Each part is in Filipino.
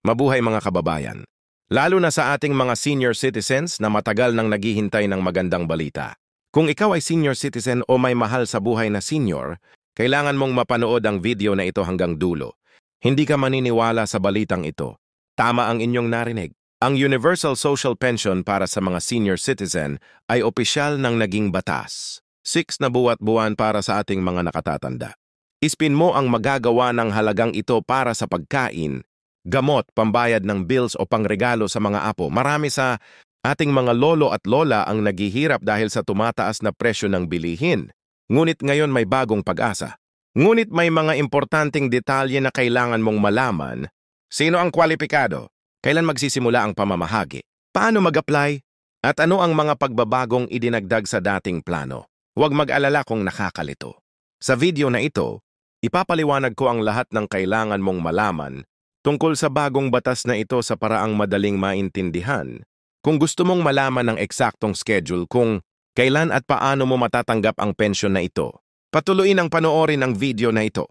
Mabuhay mga kababayan. Lalo na sa ating mga senior citizens na matagal nang naghihintay ng magandang balita. Kung ikaw ay senior citizen o may mahal sa buhay na senior, kailangan mong mapanood ang video na ito hanggang dulo. Hindi ka maniniwala sa balitang ito. Tama ang inyong narinig. Ang Universal Social Pension para sa mga senior citizen ay opisyal ng naging batas. 6 na buwan para sa ating mga nakatatanda. Ispin mo ang magagawa ng halagang ito para sa pagkain, gamot, pambayad ng bills o pangregalo sa mga apo. Marami sa ating mga lolo at lola ang naghihirap dahil sa tumataas na presyo ng bilihin. Ngunit ngayon may bagong pag-asa. Ngunit may mga importanteng detalye na kailangan mong malaman. Sino ang kwalipikado? Kailan magsisimula ang pamamahagi? Paano mag-apply? At ano ang mga pagbabagong idinagdag sa dating plano? Huwag mag-alala kung nakakalito. Sa video na ito, ipapaliwanag ko ang lahat ng kailangan mong malaman tungkol sa bagong batas na ito sa paraang madaling maintindihan. Kung gusto mong malaman ng eksaktong schedule kung kailan at paano mo matatanggap ang pensyon na ito, patuloyin ang panoorin ang video na ito.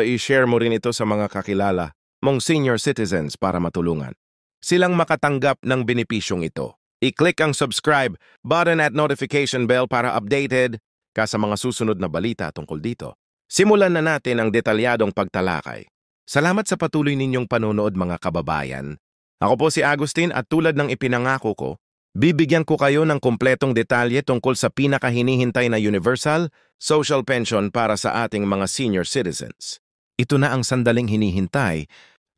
I-share mo rin ito sa mga kakilala mong senior citizens para matulungan silang makatanggap ng benepisyong ito. I-click ang subscribe button at notification bell para updated ka sa mga susunod na balita tungkol dito. Simulan na natin ang detalyadong pagtalakay. Salamat sa patuloy ninyong panonood mga kababayan. Ako po si Agustin at tulad ng ipinangako ko, bibigyan ko kayo ng kumpletong detalye tungkol sa pinakahinihintay na Universal Social Pension para sa ating mga senior citizens. Ito na ang sandaling hinihintay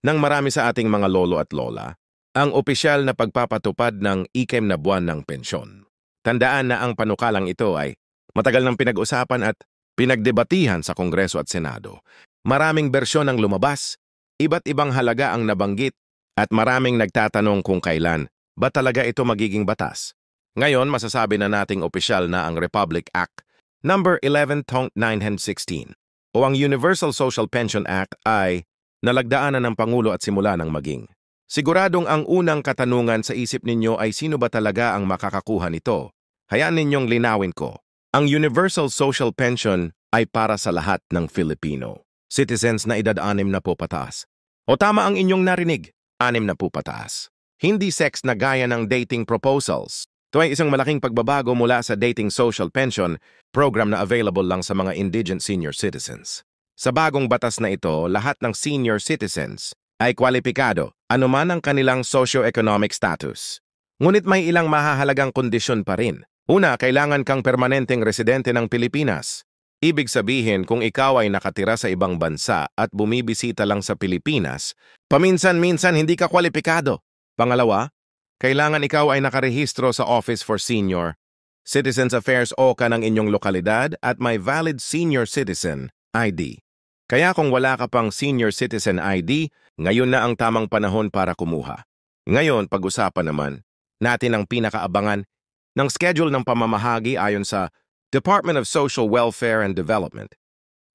ng marami sa ating mga lolo at lola, ang opisyal na pagpapatupad ng 6 na buwan ng pensyon. Tandaan na ang panukalang ito ay matagal nang pinag-usapan at pinagdebatihan sa Kongreso at Senado. Maraming bersyon ang lumabas, iba't ibang halaga ang nabanggit, at maraming nagtatanong kung kailan ba talaga ito magiging batas. Ngayon, masasabi na nating opisyal na ang Republic Act No. 11/1916 o ang Universal Social Pension Act ay nalagdaanan ng Pangulo at simula ng maging. Siguradong ang unang katanungan sa isip ninyo ay sino ba talaga ang makakakuha nito? Hayaan ninyong linawin ko. Ang Universal Social Pension ay para sa lahat ng Filipino. Citizens na edad 60 pataas. O tama ang inyong narinig, 60 pataas. Hindi sex na gaya ng dating proposals. Ito ay isang malaking pagbabago mula sa dating social pension program na available lang sa mga indigent senior citizens. Sa bagong batas na ito, lahat ng senior citizens ay kwalipikado, anuman ang kanilang socio-economic status. Ngunit may ilang mahahalagang kondisyon pa rin. Una, kailangan kang permanenteng residente ng Pilipinas. Ibig sabihin kung ikaw ay nakatira sa ibang bansa at bumibisita lang sa Pilipinas, paminsan-minsan hindi ka kwalipikado. Pangalawa, kailangan ikaw ay nakarehistro sa Office for Senior Citizens Affairs OCA ng inyong lokalidad at may valid Senior Citizen ID. Kaya kung wala ka pang Senior Citizen ID, ngayon na ang tamang panahon para kumuha. Ngayon, pag-usapan naman natin ang pinakaabangan ng schedule ng pamamahagi ayon sa Department of Social Welfare and Development.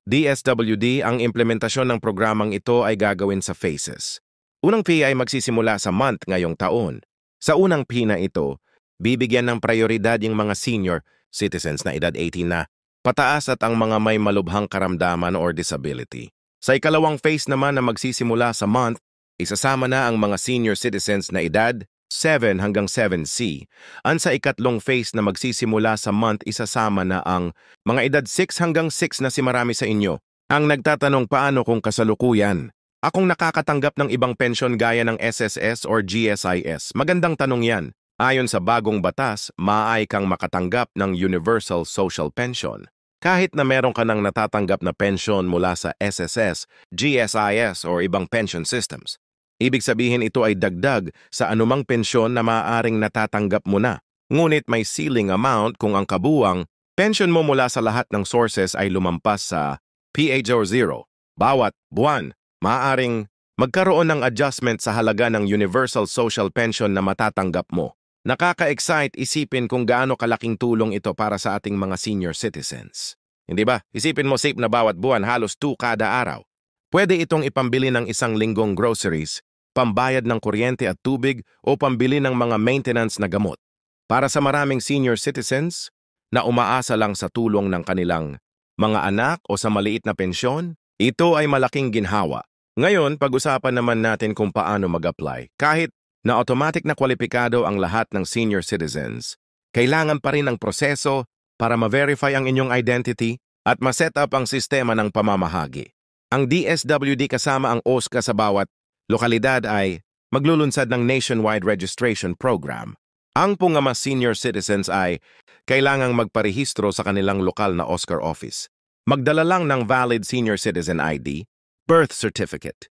DSWD, ang implementasyon ng programang ito ay gagawin sa phases. Unang fee ay magsisimula sa month ngayong taon. Sa unang fee na ito, bibigyan ng prioridad yung mga senior citizens na edad 18 na pataas at ang mga may malubhang karamdaman or disability. Sa ikalawang phase naman na magsisimula sa month, isasama na ang mga senior citizens na edad 7 hanggang 7C. Ang sa ikatlong phase na magsisimula sa month, isasama na ang mga edad 6 hanggang 6 na si marami sa inyo. Ang nagtatanong paano kung kasalukuyan? Akong nakakatanggap ng ibang pensyon gaya ng SSS or GSIS. Magandang tanong yan. Ayon sa bagong batas, maaay kang makatanggap ng Universal Social Pension. Kahit na meron ka nang natatanggap na pensyon mula sa SSS, GSIS o ibang pension systems. Ibig sabihin ito ay dagdag sa anumang pensyon na maaaring natatanggap mo na. Ngunit may ceiling amount kung ang kabuwang pensyon mo mula sa lahat ng sources ay lumampas sa PH0. Bawat buwan, maaaring magkaroon ng adjustment sa halaga ng Universal Social Pension na matatanggap mo. Nakaka-excite isipin kung gaano kalaking tulong ito para sa ating mga senior citizens. Hindi ba? Isipin mo save na bawat buwan halos 2 kada araw. Pwede itong ipambili ng isang linggong groceries, pambayad ng kuryente at tubig o pambili ng mga maintenance na gamot. Para sa maraming senior citizens na umaasa lang sa tulong ng kanilang mga anak o sa maliit na pensyon, ito ay malaking ginhawa. Ngayon, pag-usapan naman natin kung paano mag-apply. Kahit na automatic na kwalipikado ang lahat ng senior citizens, kailangan pa rin ang proseso para ma-verify ang inyong identity at ma-set up ang sistema ng pamamahagi. Ang DSWD kasama ang OSCA sa bawat lokalidad ay maglulunsad ng nationwide registration program. Ang mga senior citizens ay kailangang magparehistro sa kanilang lokal na OSCAR office. Magdala lang ng valid senior citizen ID, birth certificate,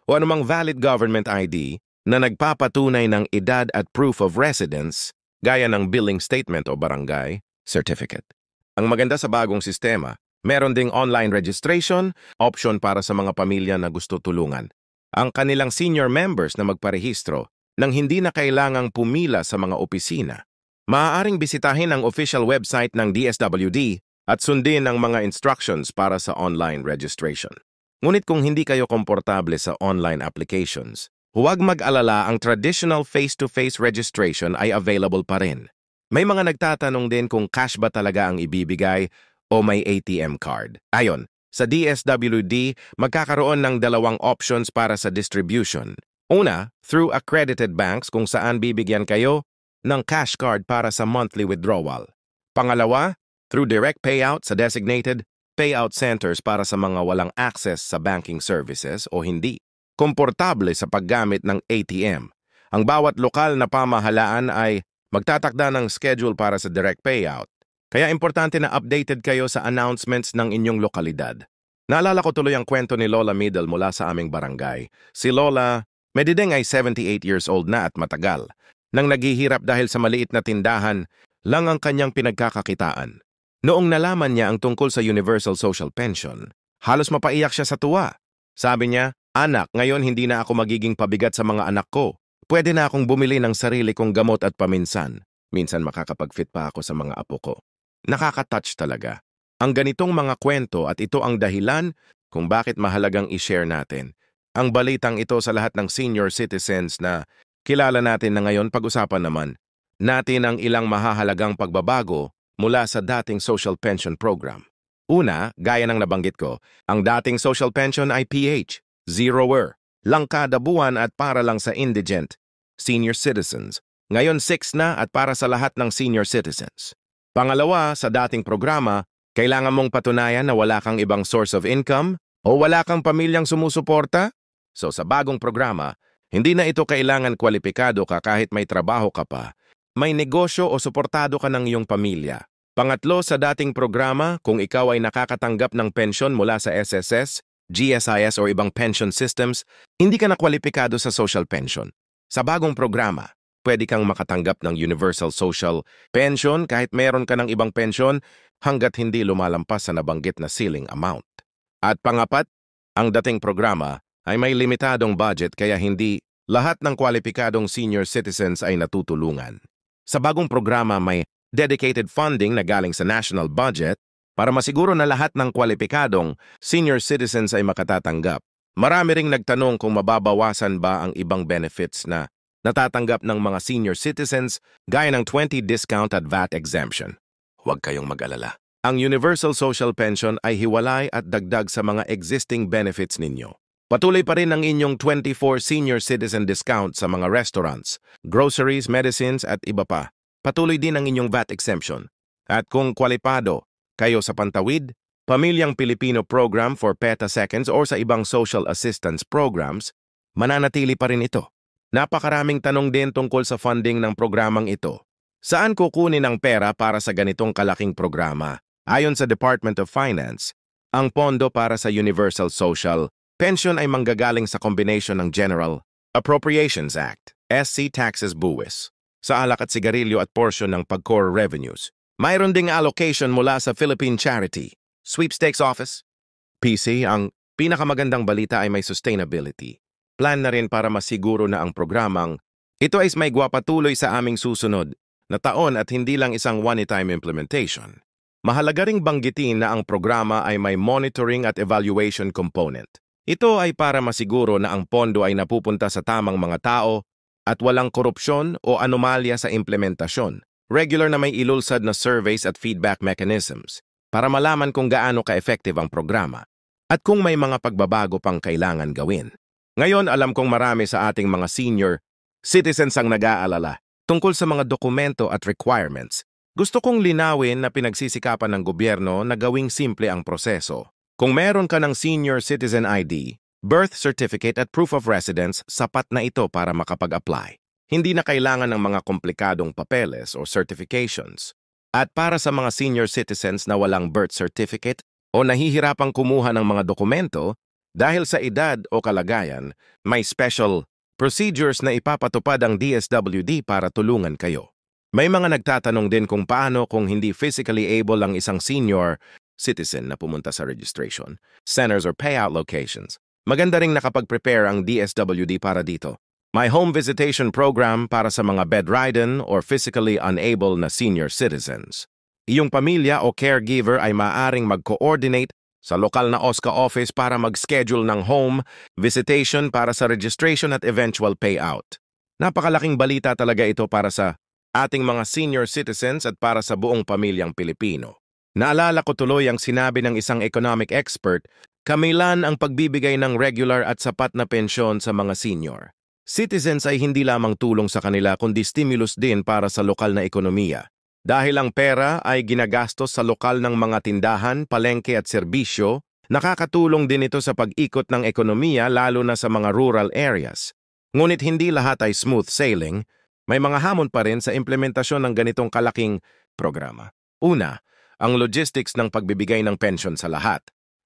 o anumang valid government ID na nagpapatunay ng edad at proof of residence gaya ng billing statement o barangay certificate. Ang maganda sa bagong sistema, meron ding online registration, option para sa mga pamilya na gusto tulungan ang kanilang senior members na magparehistro nang hindi na kailangang pumila sa mga opisina. Maaaring bisitahin ang official website ng DSWD at sundin ang mga instructions para sa online registration. Ngunit kung hindi kayo komportable sa online applications, huwag mag-alala, ang traditional face-to-face registration ay available pa rin. May mga nagtatanong din kung cash ba talaga ang ibibigay o may ATM card. Ayon, sa DSWD, magkakaroon ng dalawang options para sa distribution. Una, through accredited banks kung saan bibigyan kayo ng cash card para sa monthly withdrawal. Pangalawa, through direct payout sa designated payout centers para sa mga walang access sa banking services o hindi komportable sa paggamit ng ATM. Ang bawat lokal na pamahalaan ay magtatakda ng schedule para sa direct payout. Kaya importante na updated kayo sa announcements ng inyong lokalidad. Naalala ko tuloy ang kwento ni Lola Middle mula sa aming barangay. Si Lola Medideng ay 78 years old na at matagal. Nang naghihirap dahil sa maliit na tindahan, lang ang kanyang pinagkakakitaan. Noong nalaman niya ang tungkol sa Universal Social Pension, halos mapaiyak siya sa tuwa. Sabi niya, "Anak, ngayon hindi na ako magiging pabigat sa mga anak ko. Pwede na akong bumili ng sarili kong gamot at paminsan. Minsan makakapag-fit pa ako sa mga apo ko." Nakaka-touch talaga. Ang ganitong mga kwento at ito ang dahilan kung bakit mahalagang i-share natin ang balitang ito sa lahat ng senior citizens na kilala natin na ngayon. Pag-usapan naman natin ang ilang mahahalagang pagbabago mula sa dating social pension program. Una, gaya ng nabanggit ko, ang dating social pension ay PH, zeroer, lang kada buwan at para lang sa indigent senior citizens. Ngayon 6 na at para sa lahat ng senior citizens. Pangalawa, sa dating programa, kailangan mong patunayan na wala kang ibang source of income o wala kang pamilyang sumusuporta. So sa bagong programa, hindi na ito kailangan kwalipikado ka kahit may trabaho ka pa, may negosyo o suportado ka ng iyong pamilya. Pangatlo, sa dating programa, kung ikaw ay nakakatanggap ng pensyon mula sa SSS, GSIS o ibang pension systems, hindi ka na kwalipikado sa social pension. Sa bagong programa, pwede kang makatanggap ng Universal Social Pension kahit meron ka ng ibang pensyon hanggat hindi lumalampas sa nabanggit na ceiling amount. At pangapat, ang dating programa ay may limitadong budget kaya hindi lahat ng kwalipikadong senior citizens ay natutulungan. Sa bagong programa may dedicated funding na galing sa national budget para masiguro na lahat ng kwalipikadong senior citizens ay makatatanggap. Marami ring nagtanong kung mababawasan ba ang ibang benefits na natatanggap ng mga senior citizens gaya ng 20 discount at VAT exemption. Huwag kayong mag-alala. Ang Universal Social Pension ay hiwalay at dagdag sa mga existing benefits ninyo. Patuloy pa rin ang inyong 24 senior citizen discount sa mga restaurants, groceries, medicines at iba pa. Patuloy din ang inyong VAT exemption. At kung kwalipado kayo sa Pantawid, Pamilyang Pilipino Program for PETA Seconds o sa ibang social assistance programs, mananatili pa rin ito. Napakaraming tanong din tungkol sa funding ng programang ito. Saan kukunin ang pera para sa ganitong kalaking programa? Ayon sa Department of Finance, ang pondo para sa Universal Social Pension ay manggagaling sa combination ng General Appropriations Act, SC Taxes Buwis, sa alak at sigarilyo at porsyon ng pag-core revenues. Mayroon ding allocation mula sa Philippine Charity Sweepstakes Office. PC, ang pinakamagandang balita ay may sustainability. Plan na rin para masiguro na ang programang ito ay may patuloy sa aming susunod na taon at hindi lang isang one-time implementation. Mahalaga ring banggitin na ang programa ay may monitoring at evaluation component. Ito ay para masiguro na ang pondo ay napupunta sa tamang mga tao at walang korupsyon o anomalya sa implementasyon. Regular na may ilulsad na surveys at feedback mechanisms para malaman kung gaano ka-effective ang programa. at kung may mga pagbabago pang kailangan gawin. Ngayon, alam kong marami sa ating mga senior citizens ang nag-aalala tungkol sa mga dokumento at requirements. Gusto kong linawin na pinagsisikapan ng gobyerno na gawing simple ang proseso. Kung meron ka ng Senior Citizen ID, birth certificate at proof of residence, sapat na ito para makapag-apply. Hindi na kailangan ng mga komplikadong papeles o certifications. At para sa mga senior citizens na walang birth certificate o nahihirapang kumuha ng mga dokumento, dahil sa edad o kalagayan, may special procedures na ipapatupad ang DSWD para tulungan kayo. May mga nagtatanong din kung paano kung hindi physically able ang isang senior citizen na pumunta sa registration, centers or payout locations. Maganda ring nakapag-prepare ang DSWD para dito. May home visitation program para sa mga bedridden or physically unable na senior citizens. Iyong pamilya o caregiver ay maaaring mag-coordinate sa lokal na OSCA office para mag-schedule ng home visitation para sa registration at eventual payout. Napakalaking balita talaga ito para sa ating mga senior citizens at para sa buong pamilyang Pilipino. Naalala ko tuloy ang sinabi ng isang economic expert, kamilan ang pagbibigay ng regular at sapat na pensyon sa mga senior citizens ay hindi lamang tulong sa kanila kundi stimulus din para sa lokal na ekonomiya. Dahil ang pera ay ginagastos sa lokal ng mga tindahan, palengke at serbisyo, nakakatulong din ito sa pag-ikot ng ekonomiya lalo na sa mga rural areas. Ngunit hindi lahat ay smooth sailing. May mga hamon pa rin sa implementasyon ng ganitong kalaking programa. Una, ang logistics ng pagbibigay ng pensyon sa lahat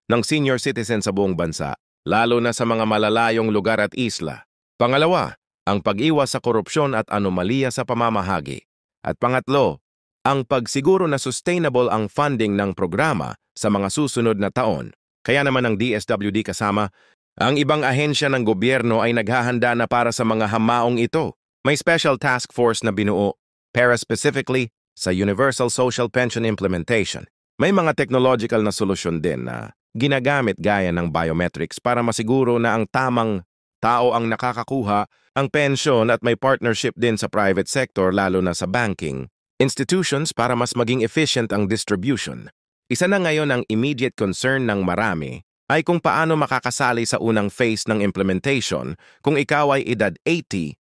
ng senior citizen sa buong bansa, lalo na sa mga malalayong lugar at isla. Pangalawa, ang pag-iwas sa korupsyon at anomalya sa pamamahagi. At pangatlo, ang pagsiguro na sustainable ang funding ng programa sa mga susunod na taon. Kaya naman ang DSWD kasama ang ibang ahensya ng gobyerno ay naghahanda na para sa mga hamaong ito. May special task force na binuo para specifically sa Universal Social Pension Implementation. May mga technological na solusyon din na ginagamit gaya ng biometrics para masiguro na ang tamang tao ang nakakakuha ang pensyon at may partnership din sa private sector lalo na sa banking institutions para mas maging efficient ang distribution. Isa na ngayon ang immediate concern ng marami ay kung paano makakasali sa unang phase ng implementation kung ikaw ay edad 80,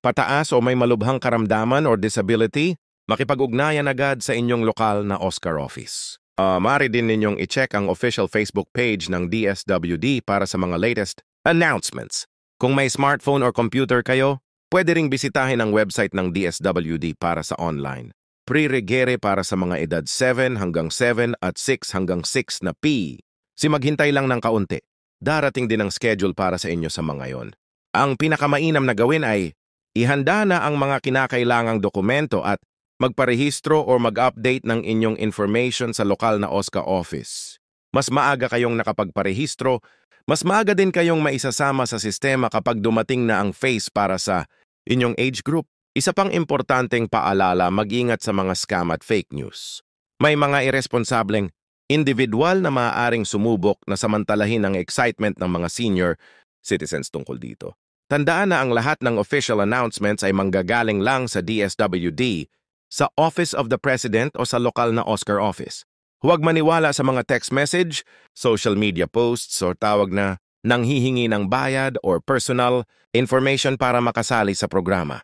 pataas o may malubhang karamdaman or disability, makipag-ugnayan agad sa inyong lokal na OSCAR office. Maaari din ninyong i-check ang official Facebook page ng DSWD para sa mga latest announcements. Kung may smartphone or computer kayo, pwede ring bisitahin ang website ng DSWD para sa online. Pre-regere para sa mga edad 7 hanggang 7 at 6 hanggang 6 na P. Si maghintay lang ng kaunti. Darating din ang schedule para sa inyo sa mga yon. Ang pinakamainam na gawin ay ihanda na ang mga kinakailangang dokumento at magparehistro o mag-update ng inyong information sa lokal na OSCA office. Mas maaga kayong nakapagparehistro, mas maaga din kayong maisasama sa sistema kapag dumating na ang phase para sa inyong age group. Isa pang importanteng paalala, mag-ingat sa mga scam at fake news. May mga irresponsableng individual na maaaring sumubok na samantalahin ang excitement ng mga senior citizens tungkol dito. Tandaan na ang lahat ng official announcements ay manggagaling lang sa DSWD, sa Office of the President o sa lokal na OSCAR office. Huwag maniwala sa mga text message, social media posts o tawag na nanghihingi ng bayad or personal information para makasali sa programa.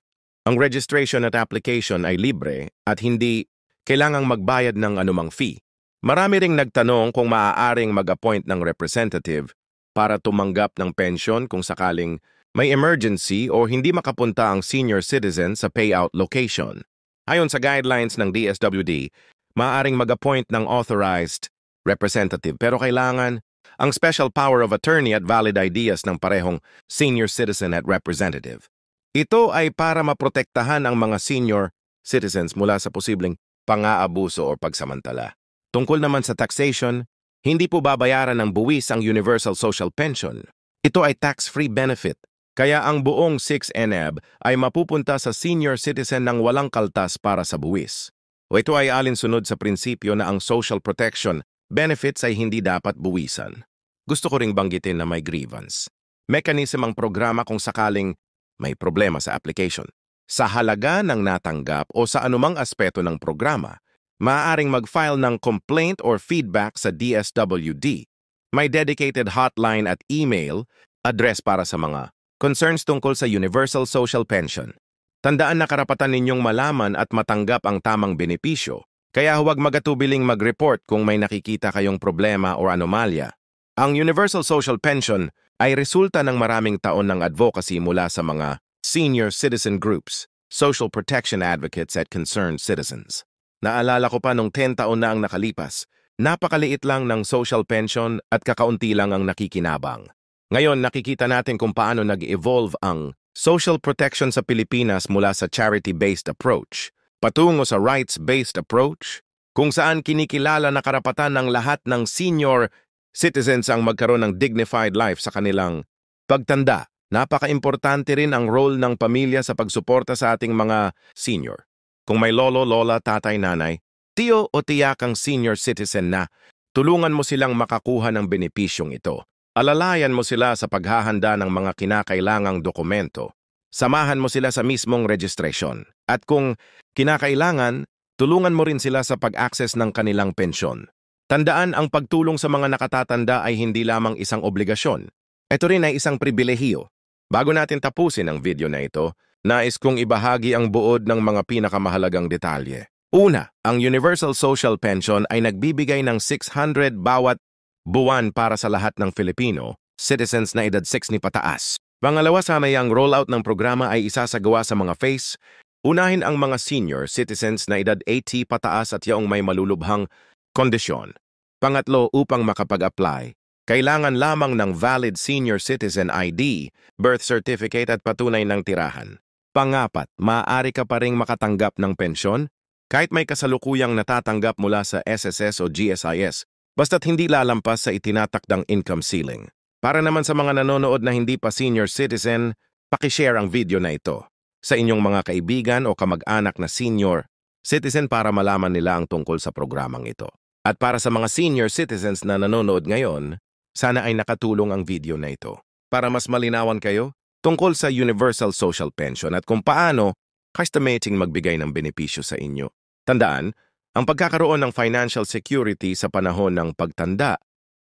Ang registration at application ay libre at hindi kailangang magbayad ng anumang fee. Marami ring nagtanong kung maaaring mag-appoint ng representative para tumanggap ng pensyon kung sakaling may emergency o hindi makapunta ang senior citizen sa payout location. Ayon sa guidelines ng DSWD, maaaring mag-appoint ng authorized representative pero kailangan ang special power of attorney at valid ideas ng parehong senior citizen at representative. Ito ay para maprotektahan ang mga senior citizens mula sa posibleng pang-aabuso o pagsamantala. Tungkol naman sa taxation, hindi po babayaran ng buwis ang Universal Social Pension. Ito ay tax-free benefit, kaya ang buong 6NEB ay mapupunta sa senior citizen ng walang kaltas para sa buwis. O ito ay alinsunod sa prinsipyo na ang social protection benefits ay hindi dapat buwisan. Gusto ko ring banggitin na may grievance. Mechanism ang programa kung sakaling may problema sa application. Sa halaga ng natanggap o sa anumang aspeto ng programa, maaaring mag-file ng complaint or feedback sa DSWD. May dedicated hotline at email address para sa mga concerns tungkol sa Universal Social Pension. Tandaan na karapatan ninyong malaman at matanggap ang tamang benepisyo, kaya huwag magatubiling mag-report kung may nakikita kayong problema o anomalya. Ang Universal Social Pension ay resulta ng maraming taon ng advocacy mula sa mga senior citizen groups, social protection advocates at concerned citizens. Naalala ko pa nung 10 taon na ang nakalipas, napakaliit lang ng social pension at kakaunti lang ang nakikinabang. Ngayon nakikita natin kung paano nag-evolve ang social protection sa Pilipinas mula sa charity-based approach patungo sa rights-based approach, kung saan kinikilala na karapatan ng lahat ng senior citizens ang magkaroon ng dignified life sa kanilang pagtanda. Napaka-importante rin ang role ng pamilya sa pagsuporta sa ating mga senior. Kung may lolo, lola, tatay, nanay, tiyo o tiyakang senior citizen na, tulungan mo silang makakuha ng benepisyong ito. Alalayan mo sila sa paghahanda ng mga kinakailangang dokumento. Samahan mo sila sa mismong registration. At kung kinakailangan, tulungan mo rin sila sa pag-access ng kanilang pensyon. Tandaan, ang pagtulong sa mga nakatatanda ay hindi lamang isang obligasyon. Ito rin ay isang pribilehiyo. Bago natin tapusin ang video na ito, nais kong ibahagi ang buod ng mga pinakamahalagang detalye. Una, ang Universal Social Pension ay nagbibigay ng 600 bawat buwan para sa lahat ng Filipino, citizens na edad 6 ni pataas. Pangalawa, sana ang rollout ng programa ay isasagawa sa mga phase. Unahin ang mga senior citizens na edad 80 pataas at yaong may malulubhang kondisyon. Pangatlo, upang makapag-apply, kailangan lamang ng valid senior citizen ID, birth certificate at patunay ng tirahan. Pangapat, maaari ka pa ring makatanggap ng pensyon kahit may kasalukuyang natatanggap mula sa SSS o GSIS, basta't hindi lalampas sa itinatakdang income ceiling. Para naman sa mga nanonood na hindi pa senior citizen, pakishare ang video na ito sa inyong mga kaibigan o kamag-anak na senior citizen para malaman nila ang tungkol sa programang ito. At para sa mga senior citizens na nanonood ngayon, sana ay nakatulong ang video na ito para mas malinawan kayo tungkol sa Universal Social Pension at kung paano estimating magbigay ng benepisyo sa inyo. Tandaan, ang pagkakaroon ng financial security sa panahon ng pagtanda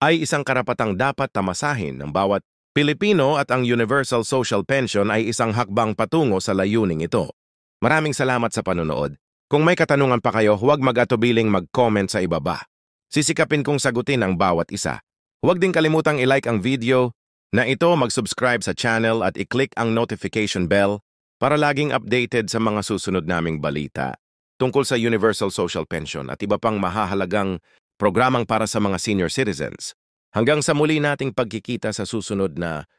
ay isang karapatang dapat tamasahin ng bawat Pilipino at ang Universal Social Pension ay isang hakbang patungo sa layuning ito. Maraming salamat sa panonood. Kung may katanungan pa kayo, huwag mag-atubiling mag-comment sa ibaba. Sisikapin kong sagutin ang bawat isa. Huwag din kalimutang i-like ang video na ito, mag-subscribe sa channel at i-click ang notification bell para laging updated sa mga susunod naming balita tungkol sa Universal Social Pension at iba pang mahahalagang programang para sa mga senior citizens. Hanggang sa muli nating pagkikita sa susunod na